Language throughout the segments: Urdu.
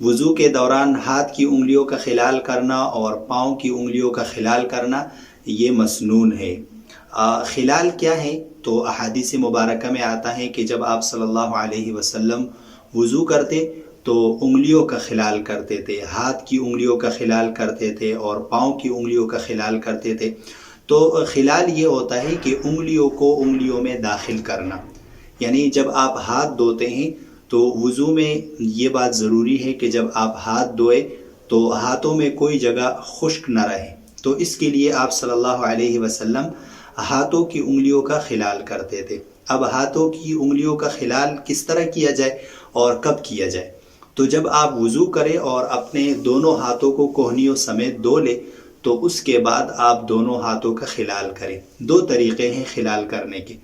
وضو کے دوران ہاتھ کی انگلیوں کا خلال کرنا اور پاؤں کی انگلیوں کا خلال کرنا یہ مسنون ہے۔ خلال کیا ہے؟ تو احادیث مبارکہ میں آتا ہے کہ جب آپ صلی اللہ علیہ وسلم وضو کرتے تو انگلیوں کا خلال کرتے تھے، ہاتھ کی انگلیوں کا خلال کرتے تھے اور پاؤں کی انگلیوں کا خلال کرتے تھے۔ تو خلال یہ ہوتا ہے کہ انگلیوں کو انگلیوں میں داخل کرنا، یعنی جب آپ ہاتھ دھوتے ہیں تو وضو میں یہ بات ضروری ہے کہ جب آپ ہاتھ دھوئے تو ہاتھوں میں کوئی جگہ خشک نہ رہے، تو اس کے لیے آپ صلی اللہ علیہ وسلم ہاتھوں کی انگلیوں کا خلال کرتے تھے۔ اب ہاتھوں کی انگلیوں کا خلال کس طرح کیا جائے اور کب کیا جائے؟ تو جب آپ وضو کریں اور اپنے دونوں ہاتھوں کو کوہنیوں سمیت دھو لیں تو اس کے بعد آپ دونوں ہاتھوں کا خلال کریں۔ دو طریقے ہیں خلال کرنے کے۔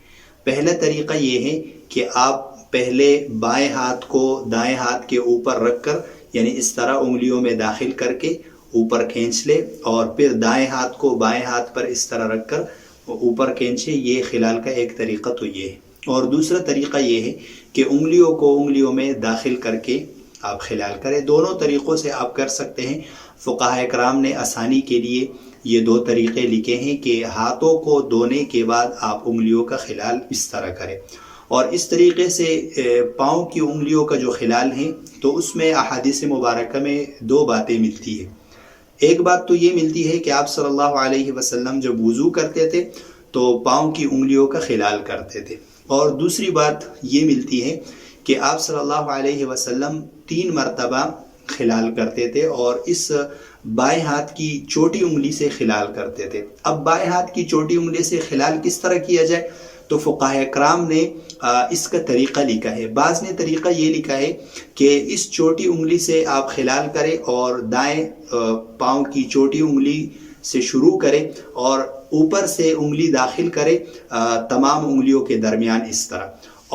پہلا طریقہ یہ ہے کہ آپ پہلے بائیں ہاتھ کو دائیں ہاتھ کے اوپر رکھ کر، یعنی اس طرح انگلیوں میں داخل کر کے اوپر کھینچ لے، اور پھر دائیں ہاتھ کو بائیں ہاتھ پر اس طرح رکھ کر اوپر کھینچے۔ یہ خلال کا ایک طریقہ تو یہ ہے۔ اور دوسرا طریقہ یہ ہے کہ انگلیوں کو انگلیوں میں داخل کر کے آپ خلال کریں۔ دونوں طریقوں سے آپ کر سکتے ہیں۔ فقہاء کرام نے آسانی کے لیے یہ دو طریقے لکھے ہیں کہ ہاتھوں کو دھونے کے بعد آپ انگلیوں کا خلال اس طرح کریں، اور اس طریقے سے پاؤں کی انگلیوں کا جو خلال ہے تو اس میں احادیث مبارکہ میں دو باتیں ملتی ہیں۔ ایک بات تو یہ ملتی ہے کہ آپ صلی اللہ علیہ وسلم جب وضو کرتے تھے تو پاؤں کی انگلیوں کا خلال کرتے تھے، اور دوسری بات یہ ملتی ہے کہ آپ صلی اللہ علیہ وسلم 3 مرتبہ خلال کرتے تھے اور اس بائیں ہاتھ کی چھوٹی انگلی سے خلال کرتے تھے۔ اب بائیں ہاتھ کی چھوٹی انگلی سے خلال کس طرح کیا جائے؟ تو فقہاء کرام نے اس کا طریقہ لکھا ہے۔ بعض نے طریقہ یہ لکھا ہے کہ اس چھوٹی انگلی سے آپ خلال کریں اور دائیں پاؤں کی چھوٹی انگلی سے شروع کریں اور اوپر سے انگلی داخل کریں تمام انگلیوں کے درمیان اس طرح،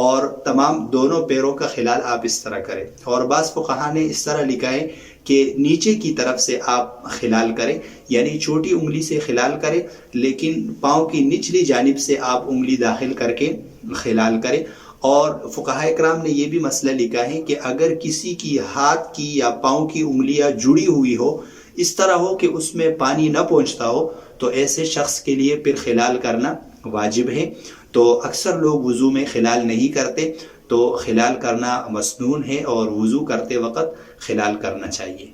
اور تمام دونوں پیروں کا خلال آپ اس طرح کریں۔ اور بعض فقہاء نے اس طرح لکھا ہے کہ نیچے کی طرف سے آپ خلال کریں، یعنی چھوٹی انگلی سے خلال کریں لیکن پاؤں کی نچلی جانب سے آپ انگلی داخل کر کے خلال کریں۔ اور فقہاء کرام نے یہ بھی مسئلہ لکھا ہے کہ اگر کسی کی ہاتھ کی یا پاؤں کی انگلیاں جڑی ہوئی ہو، اس طرح ہو کہ اس میں پانی نہ پہنچتا ہو، تو ایسے شخص کے لیے پھر خلال کرنا واجب ہے۔ تو اکثر لوگ وضو میں خلال نہیں کرتے، تو خلال کرنا مسنون ہے اور وضو کرتے وقت خلال کرنا چاہیے۔